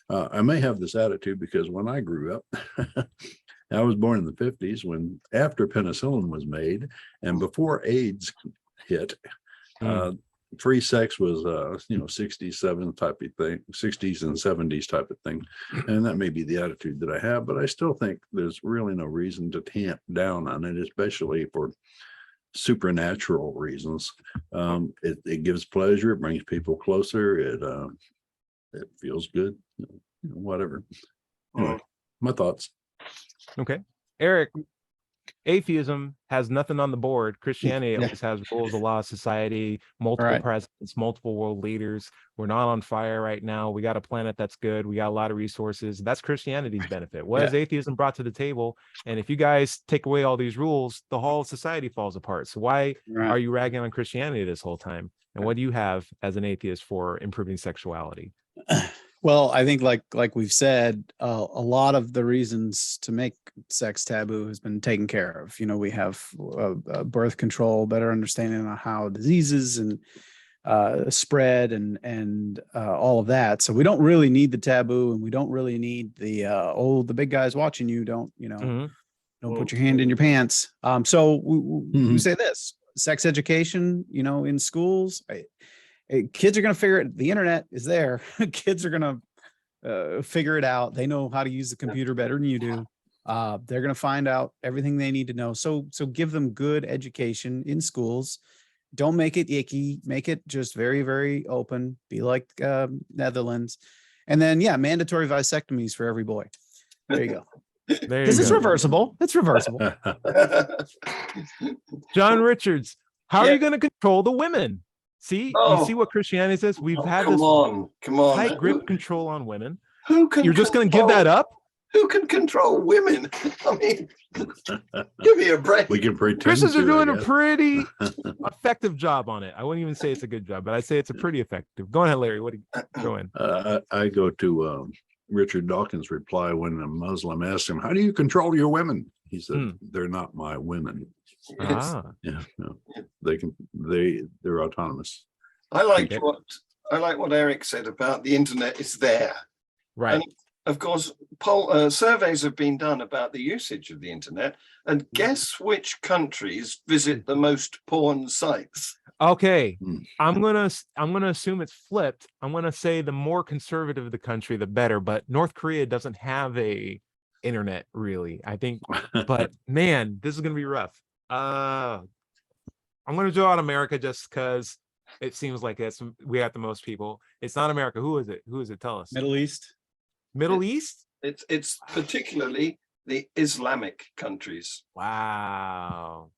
I may have this attitude because when I grew up, I was born in the 50s, when after penicillin was made and before AIDS hit, free sex was 67 type of thing, 60s and 70s type of thing. And that may be the attitude that I have, but I still think there's really no reason to tamp down on it, especially for supernatural reasons. It gives pleasure, it brings people closer, it feels good, whatever. Anyway, my thoughts. Okay. Eric, atheism has nothing on the board. Christianity at least has rules of law, society, multiple presidents, multiple world leaders. We're not on fire right now. We got a planet that's good. We got a lot of resources. That's Christianity's benefit. What has atheism brought to the table? And if you guys take away all these rules, the whole society falls apart. So why are you ragging on Christianity this whole time? And what do you have as an atheist for improving sexuality? Well, I think like we've said, a lot of the reasons to make sex taboo has been taken care of. You know, we have birth control, better understanding of how diseases and spread and all of that. So we don't really need the taboo, and we don't really need the the big guy's watching you. Don't don't put your hand in your pants. So we say this: sex education, in schools. Kids are going to figure it. The internet is there. Kids are going to figure it out. They know how to use the computer better than you do. They're going to find out everything they need to know. So give them good education in schools. Don't make it icky. Make it just very, very open. Be like Netherlands. And then, mandatory vasectomies for every boy. There you go. Because it's reversible. It's reversible. John Richards, how are Yeah. you going to control the women? See, you see what Christianity says? We've had this come on. tight grip control on women. Who can You're just going to give that up? Who can control women? I mean, give me a break. We can pretend. Christians are to, doing I a guess. pretty effective job on it. I wouldn't even say it's a good job, but I say it's a pretty effective. Go ahead, Larry. What do you go in? I go to Richard Dawkins' reply when a Muslim asked him, "How do you control your women?" He said, "They're not my women." Ah, Yeah, no, they're autonomous. I like what Eric said about the internet is there. right. And of course, surveys have been done about the usage of the internet, and guess which countries visit the most porn sites? Okay, Hmm. I'm gonna assume it's flipped. I'm gonna say the more conservative the country, the better. But North Korea doesn't have a internet really, I think. But man, this is gonna be rough. I'm gonna draw out America just because it seems like we got the most people. It's not America. Who is it? Who is it? Tell us. Middle East. Middle East? It's particularly the Islamic countries. Wow.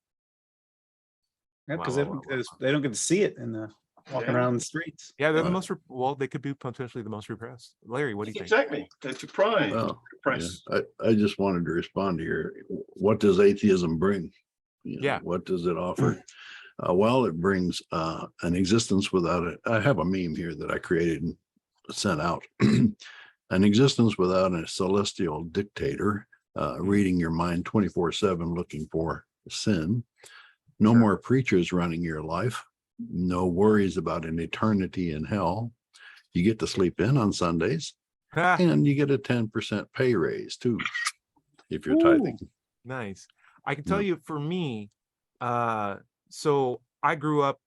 Yeah, because Wow. they don't get to see it in the walking Yeah. around the streets. Yeah, they're the Right. most well, they could be potentially the most repressed. Larry, what do you think? Exactly. They're deprived. Well, Press. yeah, I just wanted to respond to your, what does atheism bring? Yeah. What does it offer? Well, it brings an existence without it. I have a meme here that I created and sent out. An existence without a celestial dictator reading your mind 24/7 looking for sin. No Sure. more preachers running your life. No worries about an eternity in hell. You get to sleep in on Sundays. Ah, And you get a 10% pay raise too, if you're Ooh. tithing. nice. I can tell Yeah. you for me, so I grew up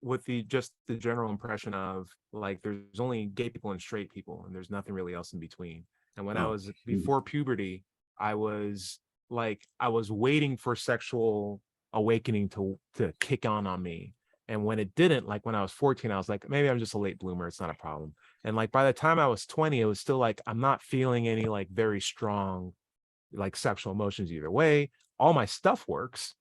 with just the general impression of like there's only gay people and straight people, and there's nothing really else in between. And when I Oh. was before puberty, I was waiting for sexual awakening to kick on me. And when it didn't, like when I was 14, I was like, maybe I'm just a late bloomer. It's not a problem. And like by the time I was 20, it was still like I'm not feeling any like very strong like sexual emotions either way. All my stuff works,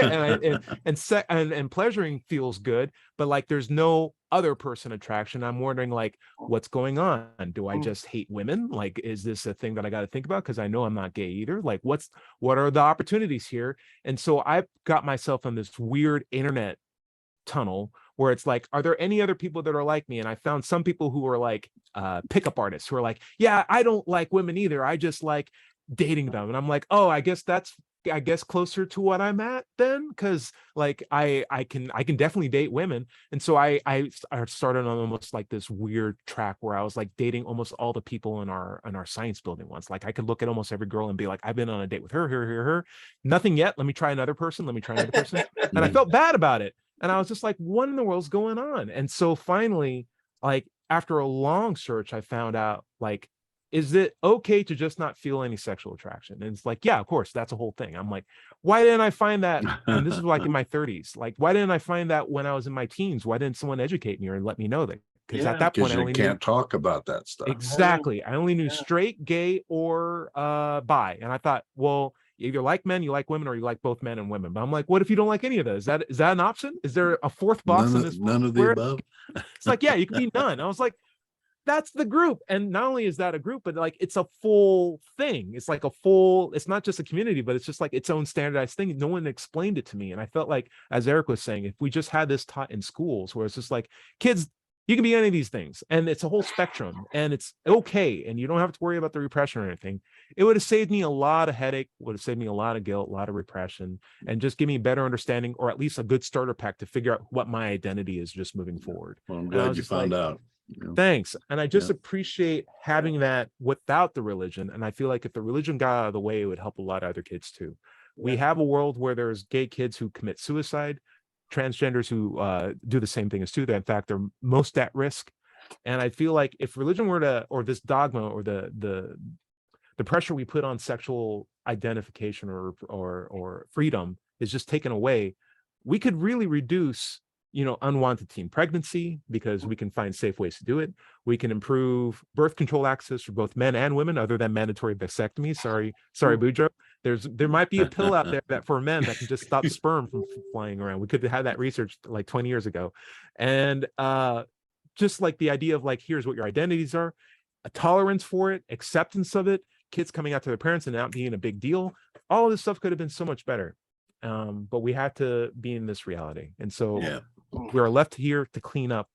and pleasuring feels good, but like there's no other person attraction. I'm wondering like what's going on. Do I just hate women? Like, is this a thing that I got to think about? Because I know I'm not gay either. Like, what are the opportunities here? And so I got myself in this weird internet tunnel where it's like, are there any other people that are like me? And I found some people who are like pickup artists who are like, yeah, I don't like women either. I just like dating them. And I'm like, oh, I guess closer to what I'm at then, because like I can definitely date women. And so I started on almost like this weird track where I was like dating almost all the people in our science building once. Like I could look at almost every girl and be like, I've been on a date with her. Nothing yet. Let me try another person. And I felt bad about it. And I was just like, what in the world's going on? And so finally, like after a long search, I found out like, is it okay to just not feel any sexual attraction? And it's like, yeah, of course, that's a whole thing. I'm like, why didn't I find that? And this is like in my 30s. Like, why didn't I find that when I was in my teens? Why didn't someone educate me or let me know that? Because at that point, Because I you only can't knew talk about that stuff. exactly. I only knew Yeah. straight, gay, or bi. And I thought, well, you either like men, you like women, or you like both men and women. But I'm like, what if you don't like any of those? Is that an option? Is there a fourth box in this? None of the where above. it's like, yeah, you can be none. I was like, that's the group. And not only is that a group, but like it's a full thing. It's like a full, it's not just a community, but it's just like its own standardized thing. No one explained it to me. And I felt like, as Eric was saying, if we just had this taught in schools where it's just like, kids, you can be any of these things, and it's a whole spectrum, and it's okay, and you don't have to worry about the repression or anything. It would have saved me a lot of headache, would have saved me a lot of guilt, a lot of repression, and just give me a better understanding, or at least a good starter pack to figure out what my identity is just moving forward. Well, I'm And I glad was you just found like, out. You know? thanks. And I just Yeah. appreciate having that without the religion. And I feel like if the religion got out of the way, it would help a lot of other kids too. We have a world where there's gay kids who commit suicide, transgenders who do the same thing as too. That in fact, they're most at risk. And I feel like if religion were to, or this dogma, or the pressure we put on sexual identification or freedom is just taken away, we could really reduce, you know, unwanted teen pregnancy, because we can find safe ways to do it. We can improve birth control access for both men and women, other than mandatory vasectomy. Sorry, Boudreaux. There might be a pill out there that for men that can just stop sperm from flying around. We could have had that research like 20 years ago. And just like the idea of like, here's what your identities are, a tolerance for it, acceptance of it, kids coming out to their parents and not being a big deal. All of this stuff could have been so much better. But we had to be in this reality. And so Yeah. we are left here to clean up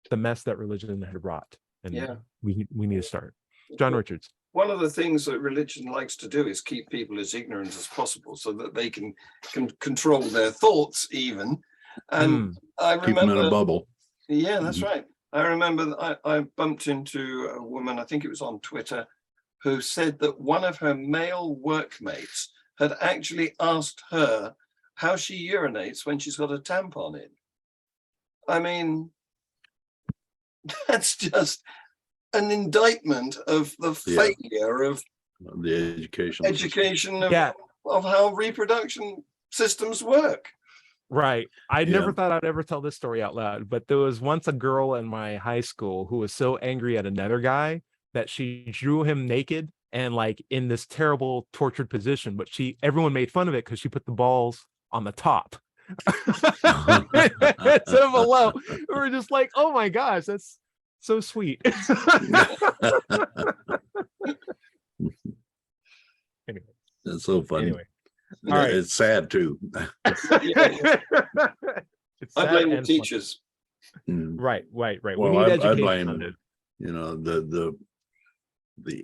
the mess that religion had wrought. And we need to start. John Richards. One of the things that religion likes to do is keep people as ignorant as possible so that they can control their thoughts even. And I Keep them in a remember, bubble. yeah, that's right. I remember that I bumped into a woman, I think it was on Twitter, who said that one of her male workmates had actually asked her how she urinates when she's got a tampon in. I mean, that's just an indictment of the failure of The education of how reproduction systems work. Right. I never thought I'd ever tell this story out loud, but there was once a girl in my high school who was so angry at another guy that she drew him naked and like in this terrible tortured position, but everyone made fun of it because she put the balls on the top instead of below. We were just like, oh my gosh, that's so sweet. Anyway. That's so funny. Anyway. All right. It's sad too. It's I blame the teachers. Right. Well, We need I education blame, on it. you know, the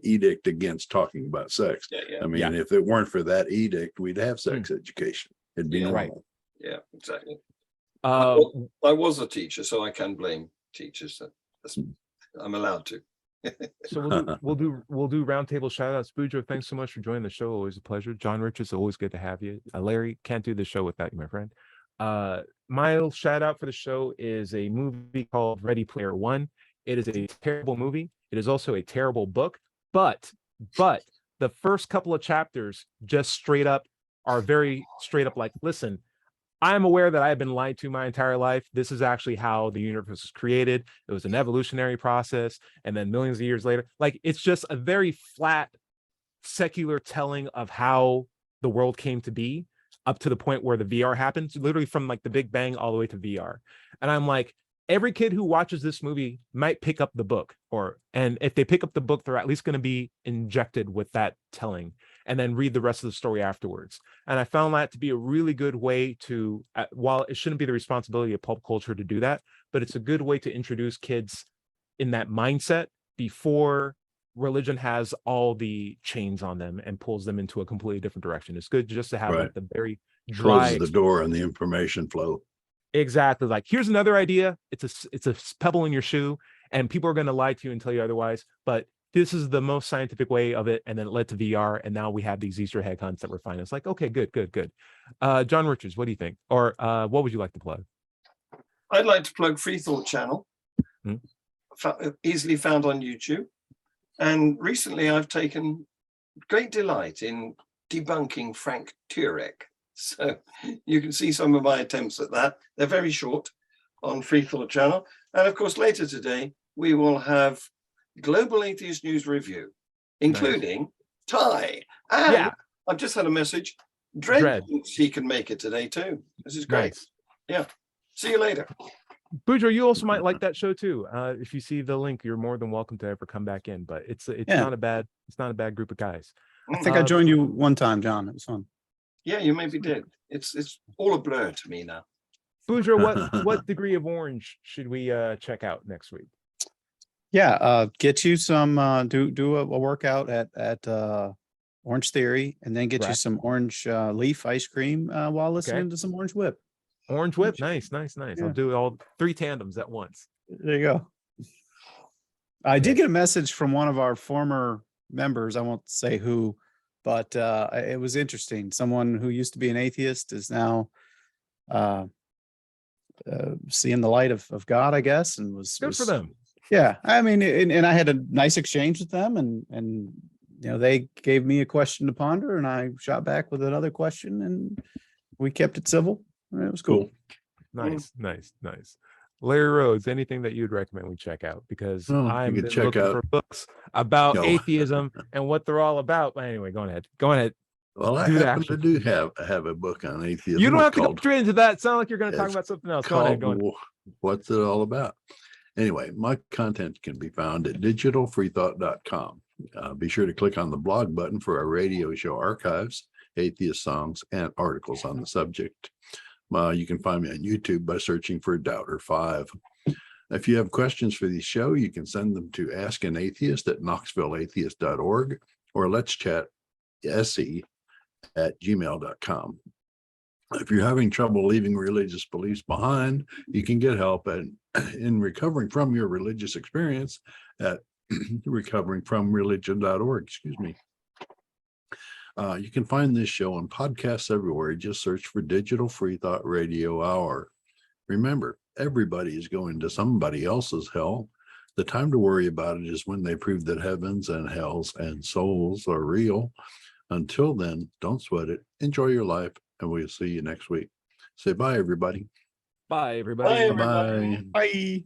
edict against talking about sex. I mean, if it weren't for that edict, we'd have sex education. It'd be normal. Right. Yeah, exactly. Uh, I was a teacher, so I can blame teachers. I'm allowed to. So we'll do roundtable shout outs. Boudreaux, thanks so much for joining the show. Always a pleasure. John Richards, always good to have you. Larry, can't do the show without you, my friend. My shout out for the show is a movie called Ready Player One. It is a terrible movie. It is also a terrible book, but the first couple of chapters just straight up are very straight up like, listen, I'm aware that I've been lied to my entire life. This is actually how the universe was created. It was an evolutionary process. And then millions of years later, like it's just a very flat, secular telling of how the world came to be up to the point where the VR happens, literally from like the Big Bang all the way to VR. And I'm like, every kid who watches this movie might pick up the book, and if they pick up the book, they're at least going to be injected with that telling and then read the rest of the story afterwards. And I found that to be a really good way to, while it shouldn't be the responsibility of pulp culture to do that, but it's a good way to introduce kids in that mindset before religion has all the chains on them and pulls them into a completely different direction. It's good just to have like the very dry, closes the door on the information flow. Exactly. Like, here's another idea. It's a pebble in your shoe, and people are going to lie to you and tell you otherwise. But this is the most scientific way of it. And then it led to VR. And now we have these Easter egg hunts that we're finding. It's like, okay, good. John Richards, what do you think? Or what would you like to plug? I'd like to plug Free Thought Channel, easily found on YouTube. And recently I've taken great delight in debunking Frank Turek. So you can see some of my attempts at that. They're very short on Free Thought Channel. And of course, later today, we will have Global Atheist News Review, including Ty. And I've just had a message. Dread thinks he can make it today too. This is great. Nice. Yeah. See you later. Boudreaux, you also might like that show too. If you see the link, you're more than welcome to ever come back in. But it's Yeah. not a bad group of guys. I think I joined you one time, John. It was fun. Yeah, you maybe did. It's all a blur to me now. Boudreaux, what degree of orange should we check out next week? Yeah, get you some do a workout at Orange Theory, and then get you Right. some orange leaf ice cream while listening to some Orange Whip. Orange Whip, nice. Yeah. I'll do all 3 tandems at once. There you go. I did get a message from one of our former members. I won't say who, but it was interesting. Someone who used to be an atheist is now seeing the light of God, I guess, and was Good for them. Yeah, I mean, and I had a nice exchange with them, and they gave me a question to ponder, and I shot back with another question, and we kept it civil. And it was cool. Nice. Larry Rhodes, anything that you'd recommend we check out? Because Well, you I'm could check looking out- for books about No. atheism and what they're all about. But anyway, go ahead. Well, I Do the happen to action. do have a book on atheism. You don't have to go called- straight into that. Sound like you're going to talk It's about something else. Go ahead. called What's It All About? Anyway, my content can be found at digitalfreethought.com. Be sure to click on the blog button for our radio show archives, atheist songs, and articles on the subject. You can find me on YouTube by searching for Doubter 5. If you have questions for the show, you can send them to askanatheist@knoxvilleatheist.org or let's chat se@gmail.com. If you're having trouble leaving religious beliefs behind, you can get help in recovering from your religious experience at recoveringfromreligion.org. Excuse me. You can find this show on podcasts everywhere. Just search for Digital Free Thought Radio Hour. Remember, everybody is going to somebody else's hell. The time to worry about it is when they prove that heavens and hells and souls are real. Until then, don't sweat it. Enjoy your life, and we'll see you next week. Say bye, everybody. Bye, everybody. Bye, everybody. Bye. Bye.